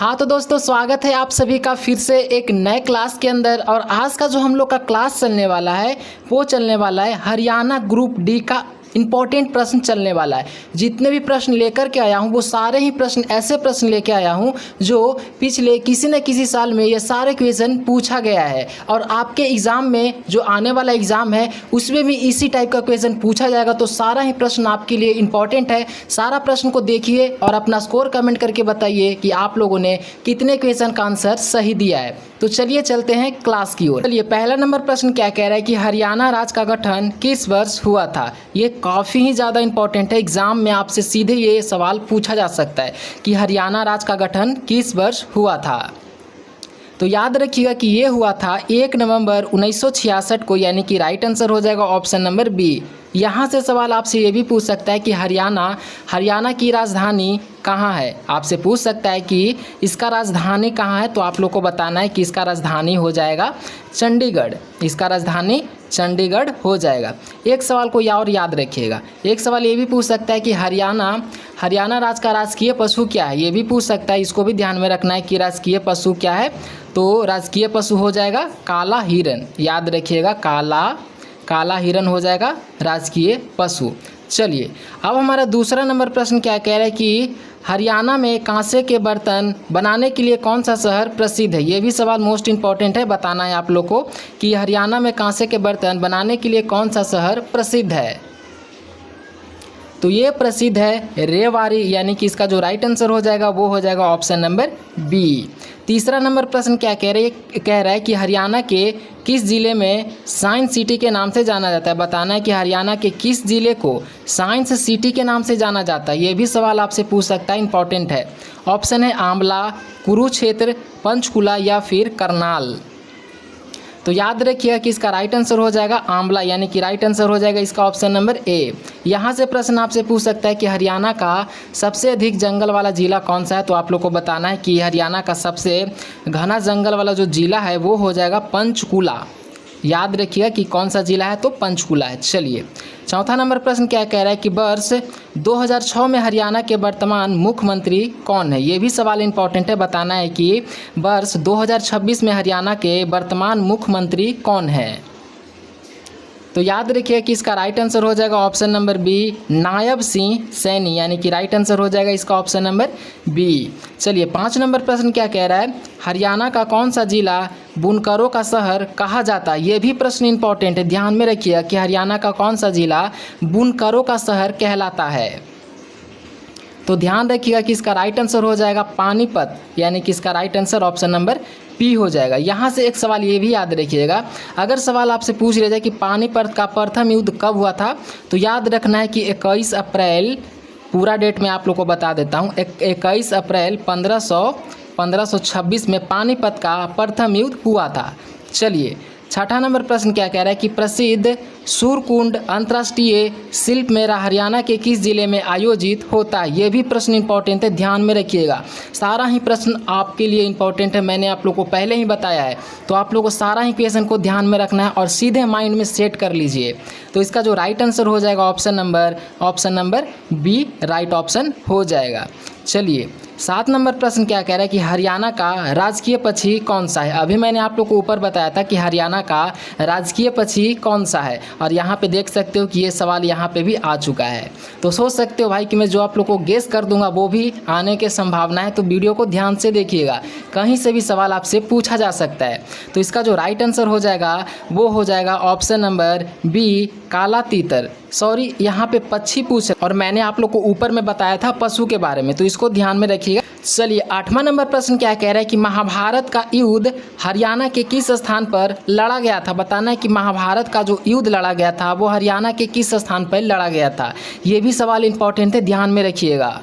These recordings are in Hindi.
हाँ तो दोस्तों, स्वागत है आप सभी का फिर से एक नए क्लास के अंदर। और आज का जो हम लोग का क्लास चलने वाला है वो चलने वाला है हरियाणा ग्रुप डी का इंपॉर्टेंट प्रश्न चलने वाला है। जितने भी प्रश्न लेकर के आया हूँ वो सारे ही प्रश्न ऐसे प्रश्न लेके आया हूँ जो पिछले किसी न किसी साल में ये सारे क्वेश्चन पूछा गया है, और आपके एग्ज़ाम में जो आने वाला एग्ज़ाम है उसमें भी इसी टाइप का क्वेश्चन पूछा जाएगा। तो सारा ही प्रश्न आपके लिए इंपॉर्टेंट है। सारा प्रश्न को देखिए और अपना स्कोर कमेंट करके बताइए कि आप लोगों ने कितने क्वेश्चन का आंसर सही दिया है। तो चलिए चलते हैं क्लास की ओर। चलिए, पहला नंबर प्रश्न क्या कह रहा है कि हरियाणा राज्य का गठन किस वर्ष हुआ था। ये काफ़ी ही ज़्यादा इंपॉर्टेंट है। एग्जाम में आपसे सीधे ये सवाल पूछा जा सकता है कि हरियाणा राज्य का गठन किस वर्ष हुआ था। तो याद रखिएगा कि ये हुआ था 1 नवंबर 1966 को, यानी कि राइट आंसर हो जाएगा ऑप्शन नंबर बी। यहाँ से सवाल आपसे ये भी पूछ सकता है कि हरियाणा की राजधानी कहाँ है। आपसे पूछ सकता है कि इसका राजधानी कहाँ है, तो आप लोग को बताना है कि इसका राजधानी हो जाएगा चंडीगढ़। इसका राजधानी चंडीगढ़ हो जाएगा। एक सवाल को और याद रखिएगा। एक सवाल ये भी पूछ सकता है कि हरियाणा राज्य का राजकीय पशु क्या है। ये भी पूछ सकता है, इसको भी ध्यान में रखना है कि राजकीय पशु क्या है। तो राजकीय पशु हो जाएगा काला हिरन। याद रखिएगा, काला हिरन हो जाएगा राजकीय पशु। चलिए, अब हमारा दूसरा नंबर प्रश्न क्या कह रहा है कि हरियाणा में कांसे के बर्तन बनाने के लिए कौन सा शहर प्रसिद्ध है। ये भी सवाल मोस्ट इंपॉर्टेंट है। बताना है आप लोग को कि हरियाणा में कांसे के बर्तन बनाने के लिए कौन सा शहर प्रसिद्ध है। तो ये प्रसिद्ध है रेवाड़ी, यानी कि इसका जो राइट आंसर हो जाएगा वो हो जाएगा ऑप्शन नंबर बी। तीसरा नंबर प्रश्न क्या कह रहा है कि हरियाणा के किस ज़िले में साइंस सिटी के नाम से जाना जाता है। बताना है कि हरियाणा के किस ज़िले को साइंस सिटी के नाम से जाना जाता है। ये भी सवाल आपसे पूछ सकता है, इंपॉर्टेंट है। ऑप्शन है आंवला, कुरुक्षेत्र, पंचकुला या फिर करनाल। तो याद रखिएगा कि इसका राइट आंसर हो जाएगा आंवला, यानी कि राइट आंसर हो जाएगा इसका ऑप्शन नंबर ए। यहाँ से प्रश्न आपसे पूछ सकता है कि हरियाणा का सबसे अधिक जंगल वाला जिला कौन सा है। तो आप लोग को बताना है कि हरियाणा का सबसे घना जंगल वाला जो जिला है वो हो जाएगा पंचकुला। याद रखिएगा कि कौन सा जिला है, तो पंचकुला है। चलिए, चौथा नंबर प्रश्न क्या कह रहा है कि वर्ष 2006 में हरियाणा के वर्तमान मुख्यमंत्री कौन है। ये भी सवाल इंपॉर्टेंट है। बताना है कि वर्ष 2026 में हरियाणा के वर्तमान मुख्यमंत्री कौन है। तो याद रखिए कि इसका राइट आंसर हो जाएगा option number B, Nayab Singh Saini, यानी कि राइट आंसर हो जाएगा इसका ऑप्शन नंबर बी। चलिए, 5 नंबर प्रश्न क्या कह रहा है, हरियाणा का कौन सा जिला बुनकरों का शहर कहा जाता है। ये भी प्रश्न इंपॉर्टेंट है। ध्यान में रखिए कि हरियाणा का कौन सा जिला बुनकरों का शहर कहलाता है। तो ध्यान रखिएगा कि इसका राइट आंसर हो जाएगा पानीपत, यानी कि इसका right answer option number P हो जाएगा। यहाँ से एक सवाल ये भी याद रखिएगा, अगर सवाल आपसे पूछ लिया जाए कि पानीपत का प्रथम युद्ध कब हुआ था, तो याद रखना है कि 21 अप्रैल, पूरा डेट मैं आप लोग को बता देता हूँ, 21 अप्रैल 1526 में पानीपत का प्रथम युद्ध हुआ था। चलिए, छठा नंबर प्रश्न क्या कह रहा है कि प्रसिद्ध सूर्यकुंड अंतर्राष्ट्रीय शिल्प मेला हरियाणा के किस जिले में आयोजित होता है। ये भी प्रश्न इंपॉर्टेंट है, ध्यान में रखिएगा। सारा ही प्रश्न आपके लिए इंपॉर्टेंट है, मैंने आप लोग को पहले ही बताया है। तो आप लोग को सारा ही क्वेश्चन को ध्यान में रखना है और सीधे माइंड में सेट कर लीजिए। तो इसका जो राइट आंसर हो जाएगा option number B right option हो जाएगा। चलिए, 7 नंबर प्रश्न क्या कह रहा है कि हरियाणा का राजकीय पक्षी कौन सा है। अभी मैंने आप लोग को ऊपर बताया था कि हरियाणा का राजकीय पक्षी कौन सा है, और यहाँ पे देख सकते हो कि ये सवाल यहाँ पे भी आ चुका है। तो सोच सकते हो भाई कि मैं जो आप लोग को गेस कर दूंगा वो भी आने की संभावना है। तो वीडियो को ध्यान से देखिएगा, कहीं से भी सवाल आपसे पूछा जा सकता है। तो इसका जो राइट आंसर हो जाएगा वो हो जाएगा ऑप्शन नंबर बी, काला तीतर। सॉरी, यहाँ पे पक्षी पूछ, और मैंने आप लोग को ऊपर में बताया था पशु के बारे में, तो इसको ध्यान में रखिएगा। चलिए, 8वां नंबर प्रश्न क्या कह रहा है कि महाभारत का युद्ध हरियाणा के किस स्थान पर लड़ा गया था। बताना है कि महाभारत का जो युद्ध लड़ा गया था वो हरियाणा के किस स्थान पर लड़ा गया था। ये भी सवाल इंपॉर्टेंट है, ध्यान में रखिएगा।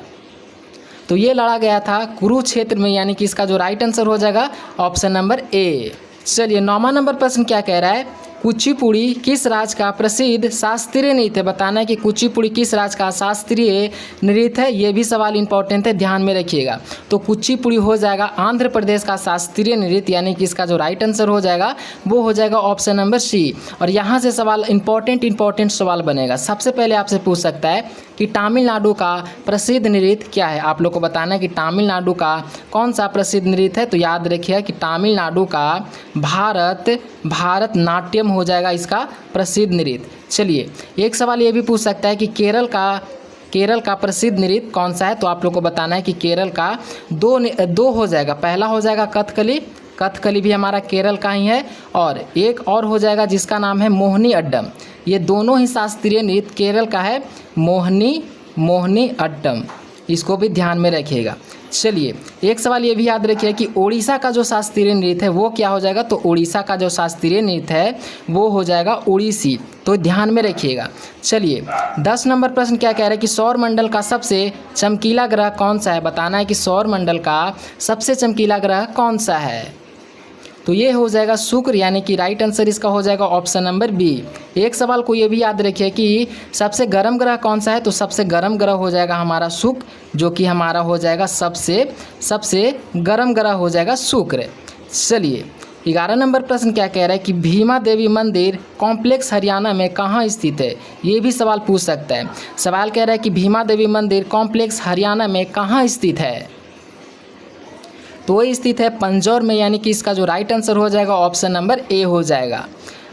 तो ये लड़ा गया था कुरुक्षेत्र में, यानी कि इसका जो राइट आंसर हो जाएगा ऑप्शन नंबर ए। चलिए, 9वां नंबर प्रश्न क्या कह रहा है कुचिपुड़ी किस राज्य का प्रसिद्ध शास्त्रीय नृत्य है? बताना है कि कुचिपुड़ी किस राज्य का शास्त्रीय नृत्य है। ये भी सवाल इंपॉर्टेंट है, ध्यान में रखिएगा। तो कुचिपुड़ी हो जाएगा आंध्र प्रदेश का शास्त्रीय नृत्य, यानी कि इसका जो राइट आंसर हो जाएगा वो हो जाएगा ऑप्शन नंबर सी। और यहाँ से सवाल इंपॉर्टेंट सवाल बनेगा। सबसे पहले आपसे पूछ सकता है कि तमिलनाडु का प्रसिद्ध नृत्य क्या है। आप लोग को बताना है कि तमिलनाडु का कौन सा प्रसिद्ध नृत्य है। तो याद रखिए कि तमिलनाडु का भारतनाट्यम हो जाएगा इसका प्रसिद्ध नृत्य। चलिए, एक सवाल ये भी पूछ सकता है कि केरल का प्रसिद्ध नृत्य कौन सा है। तो आप लोग को बताना है कि केरल का दो हो जाएगा। पहला हो जाएगा कथकली भी हमारा केरल का ही है, और एक और हो जाएगा जिसका नाम है मोहिनी अट्टम। ये दोनों ही शास्त्रीय नृत्य केरल का है, मोहिनी अट्टम। इसको भी ध्यान में रखिएगा। चलिए, एक सवाल ये भी याद रखिए कि उड़ीसा का जो शास्त्रीय नृत्य है वो क्या हो जाएगा। तो उड़ीसा का जो शास्त्रीय नृत्य है वो हो जाएगा उड़ीसी। तो ध्यान में रखिएगा। चलिए, 10 नंबर प्रश्न क्या कह रहा है कि सौरमंडल का सबसे चमकीला ग्रह कौन सा है। बताना है कि सौरमंडल का सबसे चमकीला ग्रह कौन सा है। तो ये हो जाएगा शुक्र, यानी कि राइट आंसर इसका हो जाएगा ऑप्शन नंबर बी। एक सवाल को ये भी याद रखिए कि सबसे गर्म ग्रह कौन सा है। तो सबसे गर्म ग्रह हो जाएगा हमारा शुक्र, जो कि हमारा हो जाएगा सबसे गर्म ग्रह हो जाएगा शुक्र। चलिए, 11 नंबर प्रश्न क्या कह रहा है कि भीमा देवी मंदिर कॉम्प्लेक्स हरियाणा में कहाँ स्थित है। ये भी सवाल पूछ सकता है। सवाल कह रहा है कि भीमा देवी मंदिर कॉम्प्लेक्स हरियाणा में कहाँ स्थित है। तो वही स्थित है पंजौर में, यानी कि इसका जो राइट आंसर हो जाएगा ऑप्शन नंबर ए हो जाएगा।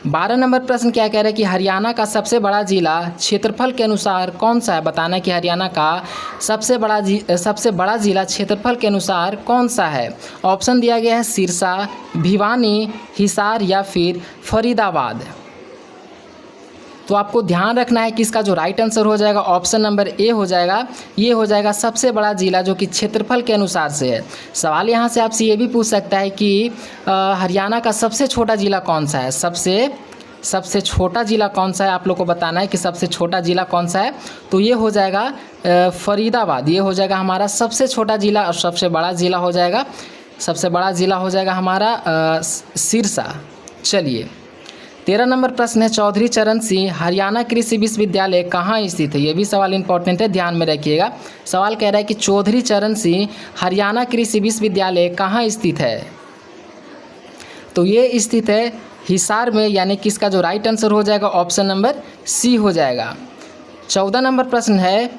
12 नंबर प्रश्न क्या कह रहा है कि हरियाणा का सबसे बड़ा जिला क्षेत्रफल के अनुसार कौन सा है। बताना है कि हरियाणा का सबसे बड़ा जिला क्षेत्रफल के अनुसार कौन सा है। ऑप्शन दिया गया है सिरसा, भिवानी, हिसार या फिर फरीदाबाद। तो आपको ध्यान रखना है कि इसका जो राइट आंसर हो जाएगा ऑप्शन नंबर ए हो जाएगा। ये हो जाएगा सबसे बड़ा जिला, जो कि क्षेत्रफल के अनुसार से है। सवाल यहाँ से आपसे ये भी पूछ सकता है कि हरियाणा का सबसे छोटा जिला कौन सा है। सबसे छोटा जिला कौन सा है, आप लोग को बताना है कि सबसे छोटा जिला कौन सा है। तो ये हो जाएगा फरीदाबाद। ये हो जाएगा हमारा सबसे छोटा जिला, और सबसे बड़ा जिला हो जाएगा हमारा सिरसा। चलिए, 13 नंबर प्रश्न है चौधरी चरण सिंह हरियाणा कृषि विश्वविद्यालय कहाँ स्थित है। ये भी सवाल इंपॉर्टेंट है, ध्यान में रखिएगा। सवाल कह रहा है कि चौधरी चरण सिंह हरियाणा कृषि विश्वविद्यालय कहाँ स्थित है। तो ये स्थित है हिसार में, यानी कि इसका जो राइट आंसर हो जाएगा ऑप्शन नंबर सी हो जाएगा। 14 नंबर प्रश्न है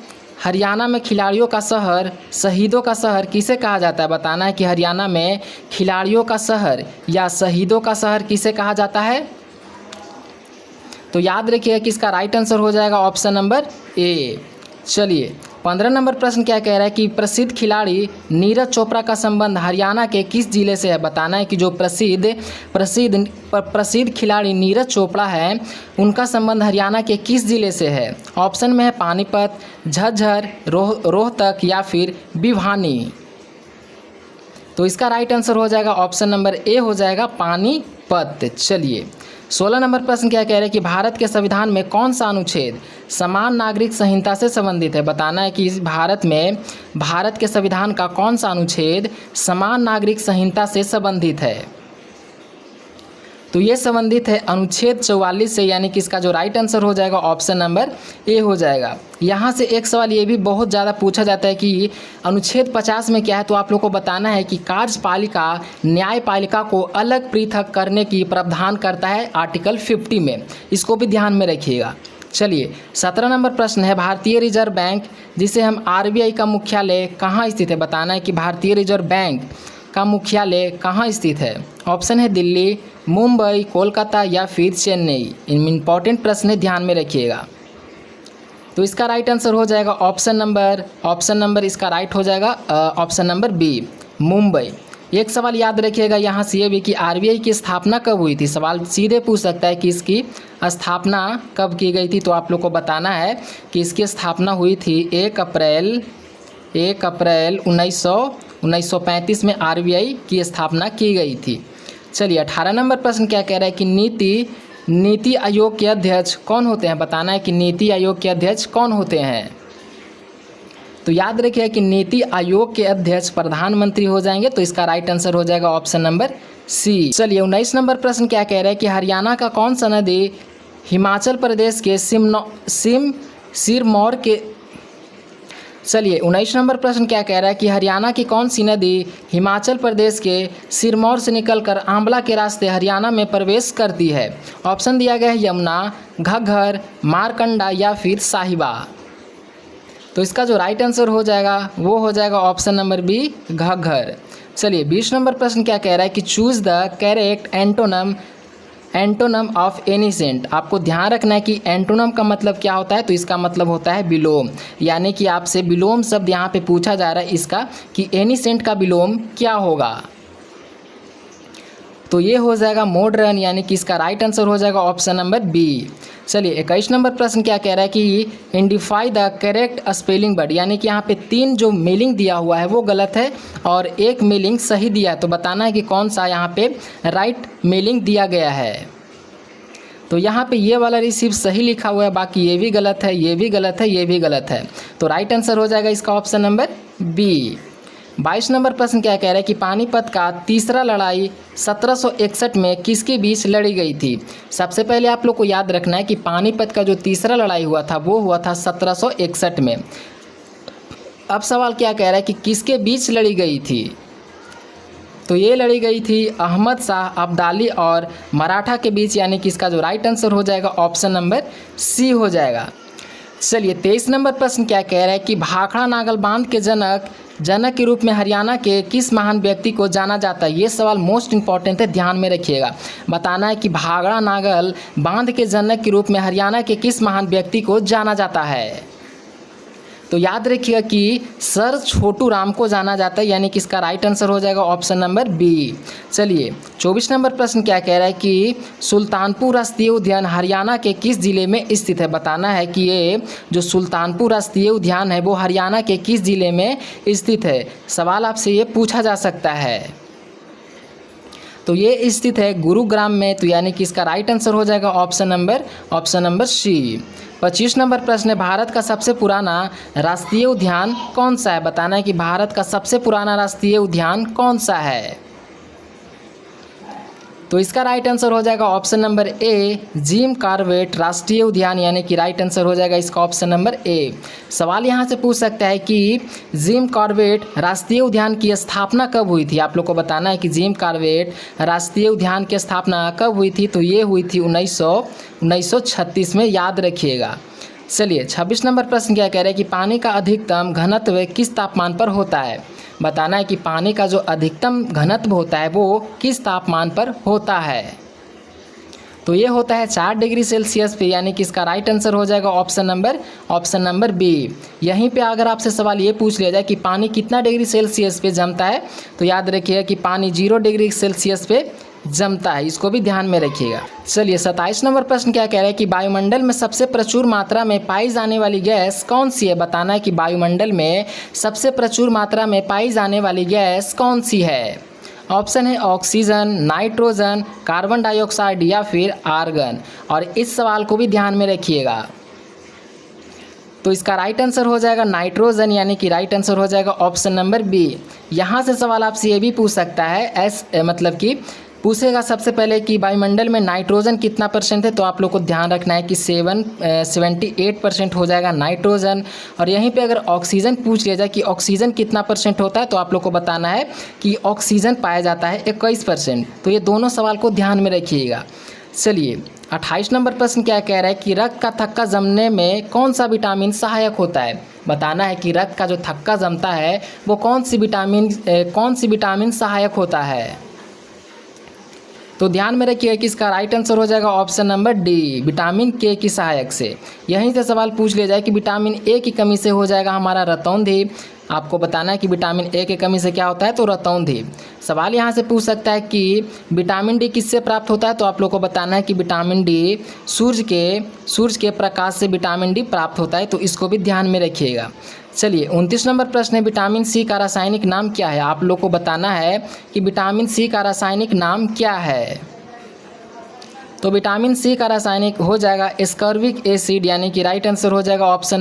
हरियाणा में खिलाड़ियों का शहर, शहीदों का शहर किसे कहा जाता है। बताना है कि हरियाणा में खिलाड़ियों का शहर या शहीदों का शहर किसे कहा जाता है। तो याद रखिए कि इसका राइट आंसर हो जाएगा ऑप्शन नंबर ए। चलिए, 15 नंबर प्रश्न क्या कह रहा है कि प्रसिद्ध खिलाड़ी नीरज चोपड़ा का संबंध हरियाणा के किस जिले से है। बताना है कि जो प्रसिद्ध खिलाड़ी नीरज चोपड़ा है उनका संबंध हरियाणा के किस जिले से है। ऑप्शन में है पानीपत, झज्जर, रोहतक या फिर भिवानी। तो इसका राइट आंसर हो जाएगा ऑप्शन नंबर ए हो जाएगा पानीपत। चलिए, 16 नंबर प्रश्न क्या कह रहे हैं कि भारत के संविधान में कौन सा अनुच्छेद समान नागरिक संहिता से संबंधित है। बताना है कि भारत के संविधान का कौन सा अनुच्छेद समान नागरिक संहिता से संबंधित है। तो ये संबंधित है अनुच्छेद 44 से, यानी कि इसका जो राइट आंसर हो जाएगा ऑप्शन नंबर ए हो जाएगा। यहाँ से एक सवाल ये भी बहुत ज़्यादा पूछा जाता है कि अनुच्छेद 50 में क्या है। तो आप लोग को बताना है कि कार्यपालिका न्यायपालिका को अलग पृथक करने की प्रावधान करता है आर्टिकल 50 में। इसको भी ध्यान में रखिएगा। चलिए, 17 नंबर प्रश्न है भारतीय रिजर्व बैंक, जिसे हम आरबीआई का मुख्यालय कहाँ स्थित है। बताना है कि भारतीय रिजर्व बैंक का मुख्यालय कहाँ स्थित है। ऑप्शन है दिल्ली, मुंबई, कोलकाता या फिर चेन्नई। इनमें इंपॉर्टेंट प्रश्न है, ध्यान में रखिएगा। तो इसका राइट आंसर हो जाएगा ऑप्शन नंबर इसका राइट हो जाएगा ऑप्शन नंबर बी, मुंबई। एक सवाल याद रखिएगा यहाँ से ये भी कि आरबीआई की स्थापना कब हुई थी। सवाल सीधे पूछ सकता है कि इसकी स्थापना कब की गई थी। तो आप लोग को बताना है कि इसकी स्थापना हुई थी 1 अप्रैल 1935 में आरबीआई की स्थापना की गई थी। चलिए, 18 नंबर प्रश्न क्या कह रहा है कि नीति आयोग के अध्यक्ष कौन होते हैं। बताना है कि नीति आयोग के अध्यक्ष कौन होते हैं। तो याद रखिए कि नीति आयोग के अध्यक्ष प्रधानमंत्री हो जाएंगे, तो इसका राइट आंसर हो जाएगा ऑप्शन नंबर सी। चलिए 19 नंबर प्रश्न क्या कह रहा है कि हरियाणा का कौन सा नदी हिमाचल प्रदेश के सिरमौर के चलिए 19 नंबर प्रश्न क्या कह रहा है कि हरियाणा की कौन सी नदी हिमाचल प्रदेश के सिरमौर से निकलकर आंवला के रास्ते हरियाणा में प्रवेश करती है। ऑप्शन दिया गया है यमुना, घग्गर, मारकंडा या फिर साहिबा। तो इसका जो राइट आंसर हो जाएगा वो हो जाएगा ऑप्शन नंबर बी, घग्गर। चलिए 20 नंबर प्रश्न क्या कह रहा है कि choose the correct antonym of ancient. आपको ध्यान रखना है कि एंटोनम का मतलब क्या होता है, तो इसका मतलब होता है विलोम, यानी कि आपसे विलोम शब्द यहाँ पे पूछा जा रहा है इसका कि एनिसेंट का विलोम क्या होगा। तो ये हो जाएगा मॉडर्न, यानी कि इसका राइट आंसर हो जाएगा ऑप्शन नंबर बी। चलिए 21 नंबर प्रश्न क्या कह रहा है कि identify the correct spelling word, यानी कि यहाँ पे 3 जो मीनिंग दिया हुआ है वो गलत है और 1 मीनिंग सही दिया है। तो बताना है कि कौन सा यहाँ पे राइट मीनिंग दिया गया है। तो यहाँ पे ये वाला रिसीव सही लिखा हुआ है, बाकी ये भी गलत है, ये भी गलत है, ये भी गलत है। तो राइट आंसर हो जाएगा इसका ऑप्शन नंबर बी। 22 नंबर प्रश्न क्या कह रहा है कि पानीपत का तीसरा लड़ाई 1761 में किसके बीच लड़ी गई थी। सबसे पहले आप लोग को याद रखना है कि पानीपत का जो तीसरा लड़ाई हुआ था वो हुआ था 1761 में। अब सवाल क्या कह रहा है कि किसके बीच लड़ी गई थी। तो ये लड़ी गई थी अहमद शाह अब्दाली और मराठा के बीच, यानी कि इसका जो राइट आंसर हो जाएगा ऑप्शन नंबर सी हो जाएगा। चलिए 23 नंबर प्रश्न क्या कह रहा है कि भाखड़ा नागल बांध के जनक के रूप में हरियाणा के किस महान व्यक्ति को जाना जाता है। ये सवाल मोस्ट इंपॉर्टेंट है, ध्यान में रखिएगा। बताना है कि भाखड़ा नागल बांध के जनक के रूप में हरियाणा के किस महान व्यक्ति को जाना जाता है। तो याद रखिएगा कि सर छोटू राम को जाना जाता है, यानी कि इसका राइट आंसर हो जाएगा ऑप्शन नंबर बी। चलिए 24 नंबर प्रश्न क्या कह रहा है कि सुल्तानपुर राष्ट्रीय उद्यान हरियाणा के किस जिले में स्थित है। बताना है कि ये जो सुल्तानपुर राष्ट्रीय उद्यान है वो हरियाणा के किस जिले में स्थित है। सवाल आपसे ये पूछा जा सकता है। तो ये स्थित है गुरुग्राम में, तो यानी कि इसका राइट आंसर हो जाएगा ऑप्शन नंबर सी। 25 नंबर प्रश्न है भारत का सबसे पुराना राष्ट्रीय उद्यान कौन सा है। बताना है कि भारत का सबसे पुराना राष्ट्रीय उद्यान कौन सा है। तो इसका राइट आंसर हो जाएगा ऑप्शन नंबर ए, जिम कॉर्बेट राष्ट्रीय उद्यान, यानी कि राइट आंसर हो जाएगा इसका ऑप्शन नंबर ए। सवाल यहाँ से पूछ सकता है कि जिम कॉर्बेट राष्ट्रीय उद्यान की स्थापना कब हुई थी। आप लोग को बताना है कि जिम कॉर्बेट राष्ट्रीय उद्यान की स्थापना कब हुई थी। तो ये हुई थी 1936 में, याद रखिएगा। चलिए 26 नंबर प्रश्न क्या कह रहे हैं कि पानी का अधिकतम घनत्व किस तापमान पर होता है। बताना है कि पानी का जो अधिकतम घनत्व होता है वो किस तापमान पर होता है। तो ये होता है 4 डिग्री सेल्सियस पे, यानी कि इसका राइट आंसर हो जाएगा ऑप्शन नंबर बी। यहीं पे अगर आपसे सवाल ये पूछ लिया जाए कि पानी कितना डिग्री सेल्सियस पे जमता है, तो याद रखिएगा कि पानी 0 डिग्री सेल्सियस पे जमता है, इसको भी ध्यान में रखिएगा। चलिए 27 नंबर प्रश्न क्या कह रहा है कि वायुमंडल में सबसे प्रचुर मात्रा में पाई जाने वाली गैस कौन सी है। बताना है कि वायुमंडल में सबसे प्रचुर मात्रा में पाई जाने वाली गैस कौन सी है। ऑप्शन है ऑक्सीजन, नाइट्रोजन, कार्बन डाइऑक्साइड या फिर आर्गन। और इस सवाल को भी ध्यान में रखिएगा। तो इसका राइट आंसर हो जाएगा नाइट्रोजन, यानी कि राइट आंसर हो जाएगा ऑप्शन नंबर बी। यहाँ से सवाल आपसे ये भी पूछ सकता है मतलब कि पूछेगा सबसे पहले कि वायुमंडल में नाइट्रोजन कितना % है। तो आप लोग को ध्यान रखना है कि 78% हो जाएगा नाइट्रोजन। और यहीं पे अगर ऑक्सीजन पूछ लिया जाए कि ऑक्सीजन कितना % होता है, तो आप लोग को बताना है कि ऑक्सीजन पाया जाता है 21%। तो ये दोनों सवाल को ध्यान में रखिएगा। चलिए 28 नंबर प्रश्न क्या कह रहा है कि रक्त का थक्का जमने में कौन सा विटामिन सहायक होता है। बताना है कि रक्त का जो थक्का जमता है वो कौन सी विटामिन सहायक होता है। तो ध्यान में रखिएगा कि इसका राइट आंसर हो जाएगा ऑप्शन नंबर डी, विटामिन के की सहायक से। यहीं से सवाल पूछ लिया जाए कि विटामिन ए की कमी से हो जाएगा हमारा रतौंधी। आपको बताना है कि विटामिन ए की कमी से क्या होता है, तो रतौंधी। सवाल यहाँ से पूछ सकता है कि विटामिन डी किससे प्राप्त होता है। तो आप लोग को बताना है कि विटामिन डी सूर्य के प्रकाश से विटामिन डी प्राप्त होता है। तो इसको भी ध्यान में रखिएगा। चलिए 29 नंबर प्रश्न है विटामिन सी का रासायनिक नाम क्या है। आप लोग को बताना है कि विटामिन सी का रासायनिक नाम क्या है। तो विटामिन सी का रासायनिक हो जाएगा एस्कॉर्बिक एसिड, यानी कि राइट आंसर हो जाएगा ऑप्शन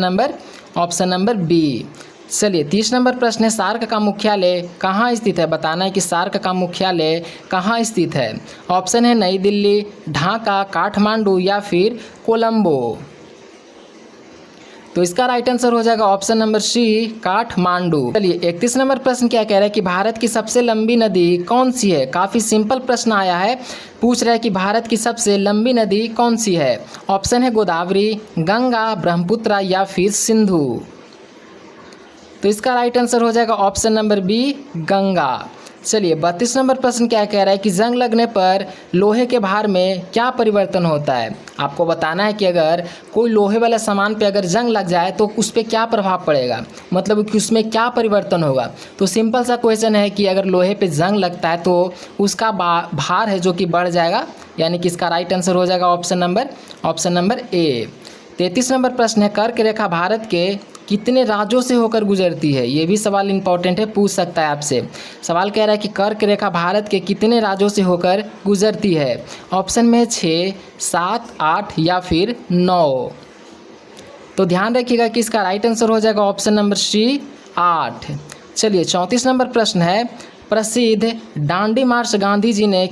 नंबर बी। चलिए 30 नंबर प्रश्न है, सार्क का मुख्यालय कहाँ स्थित है? बताना है कि सार्क का मुख्यालय कहाँ स्थित है। ऑप्शन है नई दिल्ली, ढाका, काठमांडू या फिर कोलंबो। तो इसका राइट आंसर हो जाएगा ऑप्शन नंबर सी, काठमांडू। चलिए 31 नंबर प्रश्न क्या कह रहा है कि भारत की सबसे लंबी नदी कौन सी है? काफ़ी सिंपल प्रश्न आया है, पूछ रहा है कि भारत की सबसे लंबी नदी कौन सी है। ऑप्शन है गोदावरी, गंगा, ब्रह्मपुत्र या फिर सिंधु। तो इसका राइट आंसर हो जाएगा ऑप्शन नंबर बी, गंगा। चलिए 32 नंबर प्रश्न क्या कह रहा है कि जंग लगने पर लोहे के भार में क्या परिवर्तन होता है? आपको बताना है कि अगर कोई लोहे वाला सामान पे अगर जंग लग जाए तो उस पर क्या प्रभाव पड़ेगा, मतलब कि उसमें क्या परिवर्तन होगा। तो सिंपल सा क्वेश्चन है कि अगर लोहे पे जंग लगता है तो उसका भार है जो कि बढ़ जाएगा, यानी कि इसका राइट आंसर हो जाएगा ऑप्शन नंबर ए। 33 नंबर प्रश्न है, कर्क रेखा भारत के कितने राज्यों से होकर गुजरती है? ये भी सवाल इंपॉर्टेंट है, पूछ सकता है आपसे। सवाल कह रहा है कि कर्क रेखा भारत के कितने राज्यों से होकर गुजरती है। ऑप्शन में 6, 7, 8 या फिर 9। तो ध्यान रखिएगा कि इसका राइट आंसर हो जाएगा ऑप्शन नंबर सी, 8। चलिए 34 नंबर प्रश्न है, प्रसिद्ध दांडी मार्च गांधी जी ने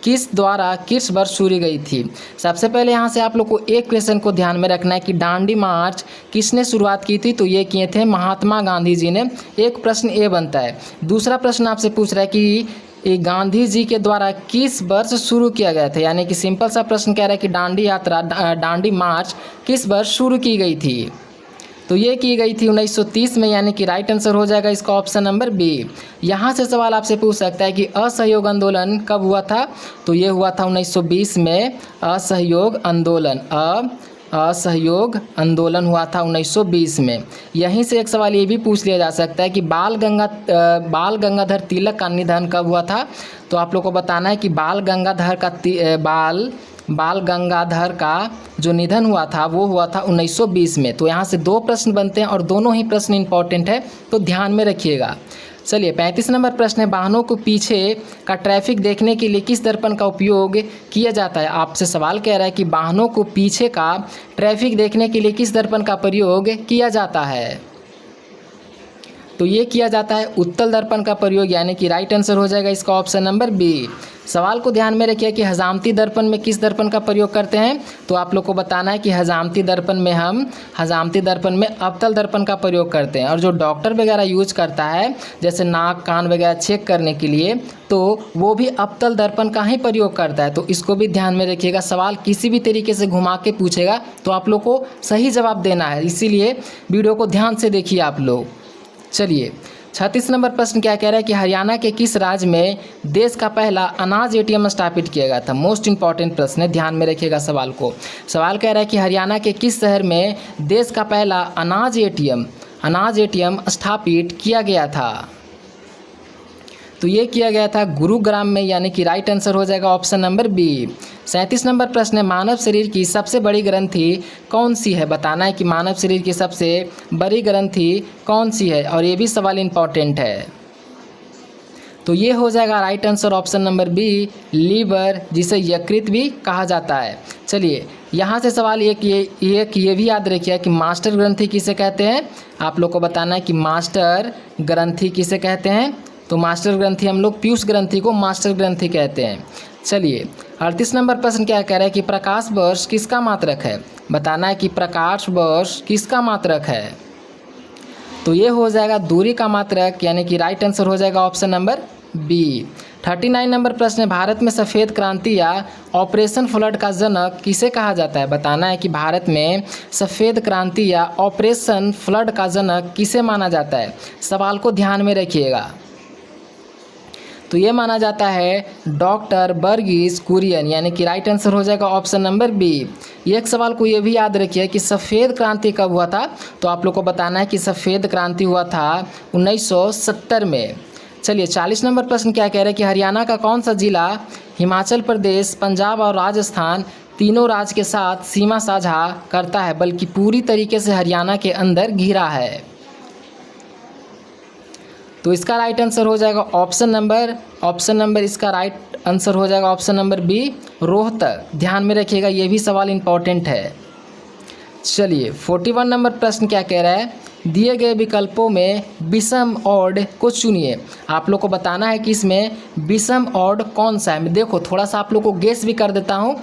किस द्वारा किस वर्ष शुरू गई थी? सबसे पहले यहाँ से आप लोग को एक क्वेश्चन को ध्यान में रखना है कि दांडी मार्च किसने शुरुआत की थी? तो ये किए थे महात्मा गांधी जी ने। एक प्रश्न ए बनता है। दूसरा प्रश्न आपसे पूछ रहा है कि ये गांधी जी के द्वारा किस वर्ष शुरू किया गया था, यानी कि सिंपल सा प्रश्न कह रहा है कि दांडी यात्रा, दांडी मार्च किस वर्ष शुरू की गई थी? तो ये की गई थी 1930 में, यानी कि राइट आंसर हो जाएगा इसका ऑप्शन नंबर बी। यहाँ से सवाल आपसे पूछ सकता है कि असहयोग आंदोलन कब हुआ था? तो ये हुआ था 1920 में। असहयोग आंदोलन हुआ था 1920 में। यहीं से एक सवाल ये भी पूछ लिया जा सकता है कि बाल गंगाधर तिलक का निधन कब हुआ था? तो आप लोग को बताना है कि बाल गंगाधर का जो निधन हुआ था वो हुआ था 1920 में। तो यहाँ से 2 प्रश्न बनते हैं और दोनों ही प्रश्न इंपॉर्टेंट है, तो ध्यान में रखिएगा। चलिए 35 नंबर प्रश्न है, वाहनों को पीछे का ट्रैफिक देखने के लिए किस दर्पण का उपयोग किया जाता है? आपसे सवाल कह रहा है कि वाहनों को पीछे का ट्रैफिक देखने के लिए किस दर्पण का प्रयोग किया जाता है? तो ये किया जाता है उत्तल दर्पण का प्रयोग, यानी कि राइट आंसर हो जाएगा इसका ऑप्शन नंबर बी। सवाल को ध्यान में रखिए कि हजामती दर्पण में किस दर्पण का प्रयोग करते हैं? तो आप लोग को बताना है कि हजामती दर्पण में अवतल दर्पण का प्रयोग करते हैं। और जो डॉक्टर वगैरह यूज करता है जैसे नाक कान वगैरह चेक करने के लिए, तो वो भी अवतल दर्पण का ही प्रयोग करता है। तो इसको भी ध्यान में रखिएगा। सवाल किसी भी तरीके से घुमा के पूछेगा तो आप लोग को सही जवाब देना है, इसीलिए वीडियो को ध्यान से देखिए आप लोग। चलिए 36 नंबर प्रश्न क्या कह रहा है कि हरियाणा के किस राज्य में देश का पहला अनाज एटीएम स्थापित किया गया था? मोस्ट इंपॉर्टेंट प्रश्न है, ध्यान में रखिएगा सवाल को। सवाल कह रहा है कि हरियाणा के किस शहर में देश का पहला अनाज एटीएम स्थापित किया गया था? तो ये किया गया था गुरुग्राम में, यानी कि राइट आंसर हो जाएगा ऑप्शन नंबर बी। 37 नंबर प्रश्न है, मानव शरीर की सबसे बड़ी ग्रंथि कौन सी है? बताना है कि मानव शरीर की सबसे बड़ी ग्रंथि कौन सी है, और ये भी सवाल इंपॉर्टेंट है। तो ये हो जाएगा right answer option number B, liver, जिसे यकृत भी कहा जाता है। चलिए यहाँ से सवाल एक ये भी याद रखिए कि मास्टर ग्रंथि किसे कहते हैं? आप लोग को बताना है कि मास्टर ग्रंथि किसे कहते हैं। तो मास्टर ग्रंथि हम लोग पीयूष ग्रंथि को मास्टर ग्रंथि कहते हैं। चलिए 38 नंबर प्रश्न क्या कह रहा है कि प्रकाश वर्ष किसका मात्रक है? बताना है कि प्रकाश वर्ष किसका मात्रक है। तो ये हो जाएगा दूरी का मात्रक, यानी कि राइट आंसर हो जाएगा ऑप्शन नंबर बी। 39 नंबर प्रश्न है, भारत में सफ़ेद क्रांति या ऑपरेशन फ्लड का जनक किसे कहा जाता है? बताना है कि भारत में सफ़ेद क्रांति या ऑपरेशन फ्लड का जनक किसे माना जाता है? सवाल को ध्यान में रखिएगा। तो ये माना जाता है डॉक्टर वर्गीस कुरियन, यानी कि राइट आंसर हो जाएगा ऑप्शन नंबर बी। एक सवाल को ये भी याद रखिए कि सफ़ेद क्रांति कब हुआ था? तो आप लोग को बताना है कि सफ़ेद क्रांति हुआ था 1970 में। चलिए 40 नंबर प्रश्न क्या कह रहे हैं कि हरियाणा का कौन सा जिला हिमाचल प्रदेश, पंजाब और राजस्थान तीनों राज्य के साथ सीमा साझा करता है, बल्कि पूरी तरीके से हरियाणा के अंदर घिरा है? तो इसका राइट आंसर हो जाएगा ऑप्शन नंबर इसका राइट आंसर हो जाएगा ऑप्शन नंबर बी, रोहतक। ध्यान में रखिएगा, ये भी सवाल इंपॉर्टेंट है। चलिए 41 नंबर प्रश्न क्या कह रहा है दिए गए विकल्पों में विषम ऑड को चुनिए। आप लोग को बताना है कि इसमें विषम ऑड कौन सा है। देखो थोड़ा सा आप लोग को गेस भी कर देता हूँ।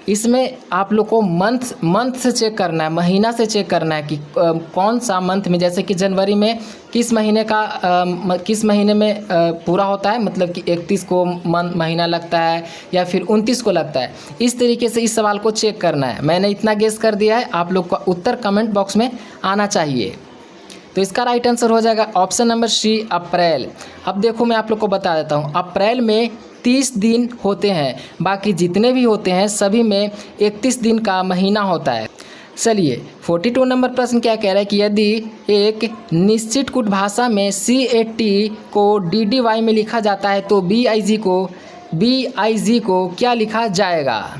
इसमें आप लोग को मंथ से चेक करना है, महीना से चेक करना है कि कौन सा मंथ में, जैसे कि जनवरी में किस महीने में पूरा होता है, मतलब कि 31 को महीना लगता है या फिर 29 को लगता है। इस तरीके से इस सवाल को चेक करना है। मैंने इतना गेस कर दिया है, आप लोग का उत्तर कमेंट बॉक्स में आना चाहिए। तो इसका राइट आंसर हो जाएगा ऑप्शन नंबर सी, अप्रैल। अब देखो मैं आप लोग को बता देता हूँ, अप्रैल में 30 दिन होते हैं, बाकी जितने भी होते हैं सभी में 31 दिन का महीना होता है। चलिए 42 नंबर प्रश्न क्या कह रहा है कि यदि एक निश्चित कुट भाषा में CAT को DDY में लिखा जाता है तो BIG को क्या लिखा जाएगा।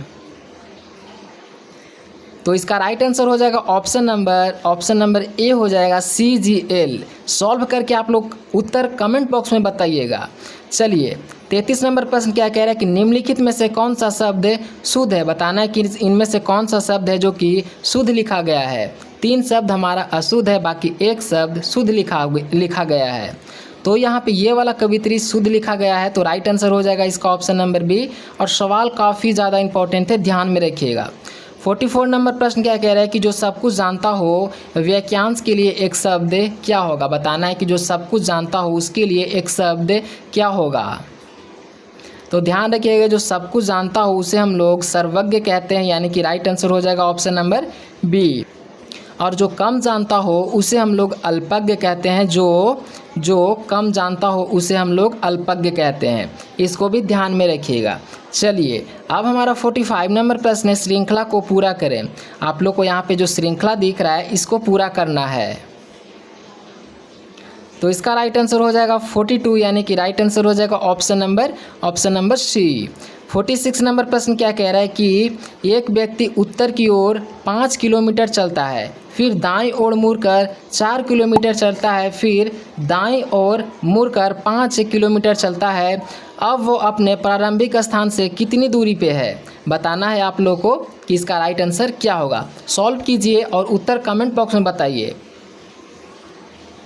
तो इसका राइट आंसर हो जाएगा ऑप्शन नंबर ए हो जाएगा CGL। सॉल्व करके आप लोग उत्तर कमेंट बॉक्स में बताइएगा। चलिए 33 नंबर प्रश्न क्या कह रहा है कि निम्नलिखित में से कौन सा शब्द शुद्ध है। बताना है कि इनमें से कौन सा शब्द है जो कि शुद्ध लिखा गया है। 3 शब्द हमारा अशुद्ध है, बाकी 1 शब्द शुद्ध लिखा गया है। तो यहाँ पे ये वाला कवित्री शुद्ध लिखा गया है, तो राइट आंसर हो जाएगा इसका ऑप्शन नंबर बी। और सवाल काफ़ी ज़्यादा इंपॉर्टेंट है, ध्यान में रखिएगा। 44 नंबर प्रश्न क्या कह रहा है कि जो सब कुछ जानता हो वाक्यांश के लिए एक शब्द क्या होगा। बताना है कि जो सब कुछ जानता हो उसके लिए एक शब्द क्या होगा। तो ध्यान रखिएगा, जो सब कुछ जानता हो उसे हम लोग सर्वज्ञ कहते हैं, यानी कि राइट आंसर हो जाएगा ऑप्शन नंबर बी। और जो कम जानता हो उसे हम लोग अल्पज्ञ कहते हैं। जो कम जानता हो उसे हम लोग अल्पज्ञ कहते हैं, इसको भी ध्यान में रखिएगा। चलिए अब हमारा 45 नंबर प्रश्न है, श्रृंखला को पूरा करें। आप लोग को यहाँ पे जो श्रृंखला दिख रहा है इसको पूरा करना है। तो इसका राइट आंसर हो जाएगा 42, यानी कि राइट आंसर हो जाएगा ऑप्शन नंबर सी। 46 नंबर प्रश्न क्या कह रहा है कि एक व्यक्ति उत्तर की ओर 5 किलोमीटर चलता है, फिर दाईं ओर मुड़कर 4 किलोमीटर चलता है, फिर दाईं ओर मुड़कर 5 किलोमीटर चलता है। अब वो अपने प्रारंभिक स्थान से कितनी दूरी पे है। बताना है आप लोगों को कि इसका राइट आंसर क्या होगा। सॉल्व कीजिए और उत्तर कमेंट बॉक्स में बताइए।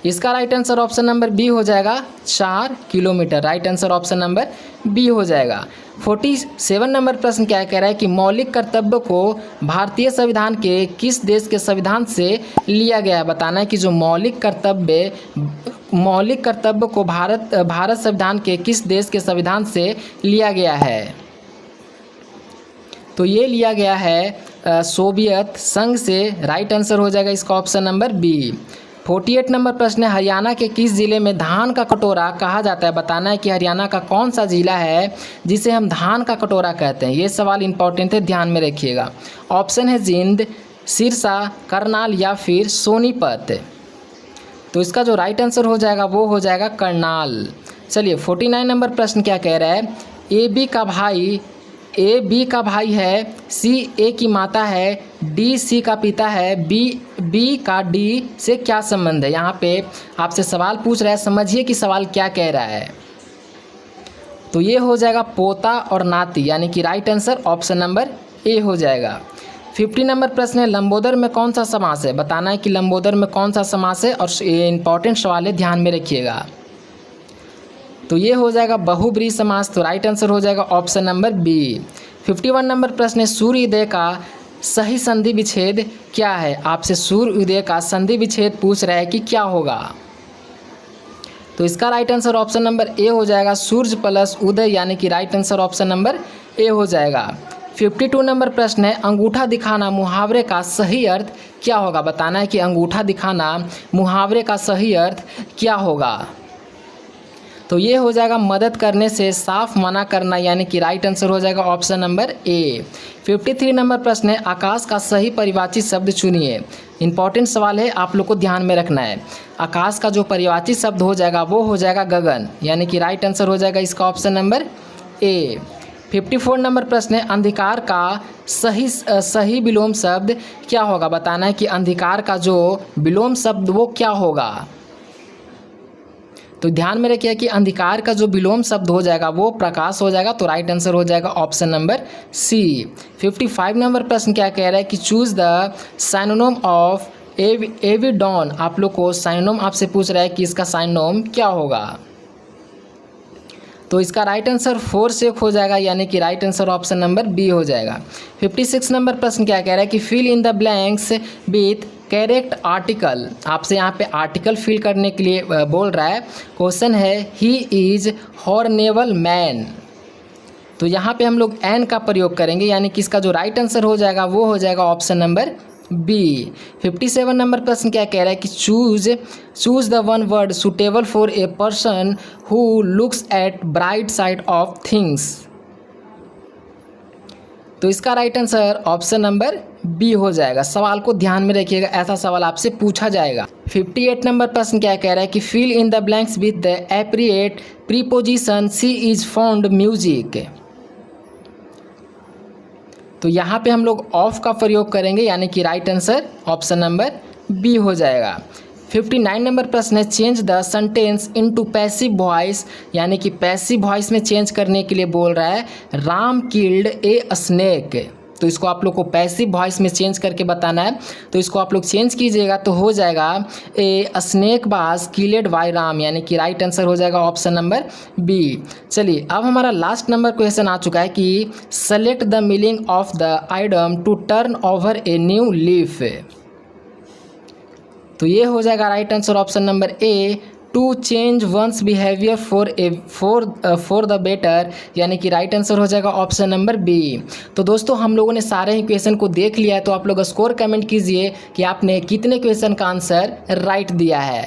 इसका right answer option number B हो जाएगा 4 kilometre. Right answer option number B हो जाएगा। 47 नंबर प्रश्न क्या कह रहा है कि मौलिक कर्तव्य को भारतीय संविधान के किस देश के संविधान से लिया गया है। बताना है कि जो मौलिक कर्तव्य को भारत संविधान के किस देश के संविधान से लिया गया है। तो ये लिया गया है सोवियत संघ से। राइट आंसर हो जाएगा इसका ऑप्शन नंबर बी। 48 नंबर प्रश्न है, हरियाणा के किस जिले में धान का कटोरा कहा जाता है। बताना है कि हरियाणा का कौन सा जिला है जिसे हम धान का कटोरा कहते हैं। ये सवाल इंपॉर्टेंट है, ध्यान में रखिएगा। ऑप्शन है जिंद, सिरसा, करनाल या फिर सोनीपत। तो इसका जो राइट आंसर हो जाएगा वो हो जाएगा करनाल। चलिए 49 नंबर प्रश्न क्या कह रहा है, ए बी का भाई है, सी ए की माता है, डी सी का पिता है, बी का डी से क्या संबंध है। यहाँ पे आपसे सवाल पूछ रहा है, समझिए कि सवाल क्या कह रहा है। तो ये हो जाएगा पोता और नाती, यानी कि राइट आंसर ऑप्शन नंबर ए हो जाएगा। 50 नंबर प्रश्न है, लंबोदर में कौन सा समास है। बताना है कि लंबोदर में कौन सा समास है, और ये इंपॉर्टेंट सवाल है, ध्यान में रखिएगा। तो ये हो जाएगा बहुब्रीहि समास। तो राइट आंसर हो जाएगा ऑप्शन नंबर बी। 51 नंबर प्रश्न है, सूर्योदय का सही संधि विच्छेद क्या है। आपसे सूर्योदय का संधि विच्छेद पूछ रहा है कि क्या होगा। तो इसका राइट आंसर ऑप्शन नंबर ए हो जाएगा सूर्य प्लस उदय, यानी कि राइट आंसर ऑप्शन नंबर ए हो जाएगा। 52 नंबर प्रश्न है, अंगूठा दिखाना मुहावरे का सही अर्थ क्या होगा। बताना है कि अंगूठा दिखाना मुहावरे का सही अर्थ क्या होगा। तो ये हो जाएगा मदद करने से साफ मना करना, यानी कि राइट आंसर हो जाएगा ऑप्शन नंबर ए। 53 नंबर प्रश्न है, आकाश का सही परिवाची शब्द चुनिए। इंपॉर्टेंट सवाल है, आप लोग को ध्यान में रखना है। आकाश का जो परिवाची शब्द हो जाएगा वो हो जाएगा गगन, यानी कि राइट आंसर हो जाएगा इसका ऑप्शन नंबर ए। 54 नंबर प्रश्न है, अंधकार का सही विलोम शब्द क्या होगा। बताना है कि अंधकार का जो विलोम शब्द वो क्या होगा। तो ध्यान में रखिए कि अंधकार का जो विलोम शब्द हो जाएगा वो प्रकाश हो जाएगा। तो राइट आंसर हो जाएगा ऑप्शन नंबर सी। 55 नंबर प्रश्न क्या कह रहा है कि चूज द सिनोनिम ऑफ एविडॉन आप लोग को साइनोम आपसे पूछ रहा है कि इसका साइनोम क्या होगा। तो इसका राइट आंसर 4 से हो जाएगा, यानी कि right answer option number B हो जाएगा। 56 नंबर प्रश्न क्या कह रहा है कि fill in the blanks with correct article. आपसे यहाँ पे आर्टिकल फिल करने के लिए बोल रहा है। क्वेश्चन है ही इज हॉर्नेबल मैन। तो यहाँ पे हम लोग एन का प्रयोग करेंगे, यानी कि इसका जो राइट आंसर हो जाएगा वो हो जाएगा ऑप्शन नंबर बी। 57 नंबर प्रश्न क्या कह रहा है कि choose the one word suitable for a person who looks at bright side of things. तो इसका right answer option number B हो जाएगा। सवाल को ध्यान में रखिएगा, ऐसा सवाल आपसे पूछा जाएगा। 58 नंबर प्रश्न क्या कह रहा है कि fill in the blanks with the appropriate preposition she is found music. तो यहाँ पे हम लोग ऑफ का प्रयोग करेंगे, यानी कि right answer option number B हो जाएगा। 59 नंबर प्रश्न है change the sentence into passive voice, यानी कि पैसिव वॉइस में चेंज करने के लिए बोल रहा है राम किल्ड ए स्नेक। तो इसको आप लोग को पैसिव वॉइस में चेंज करके बताना है। तो इसको आप लोग चेंज कीजिएगा तो हो जाएगा a snake was killed by Ram, यानी कि राइट आंसर हो जाएगा ऑप्शन नंबर बी। चलिए अब हमारा लास्ट नंबर क्वेश्चन आ चुका है कि select the meaning of the item to turn over a new leaf. तो ये हो जाएगा right answer option number A to change one's behaviour for the better, यानी कि राइट आंसर हो जाएगा ऑप्शन नंबर बी। तो दोस्तों हम लोगों ने सारे ही क्वेश्चन को देख लिया है, तो आप लोग स्कोर कमेंट कीजिए कि आपने कितने क्वेश्चन का आंसर राइट दिया है।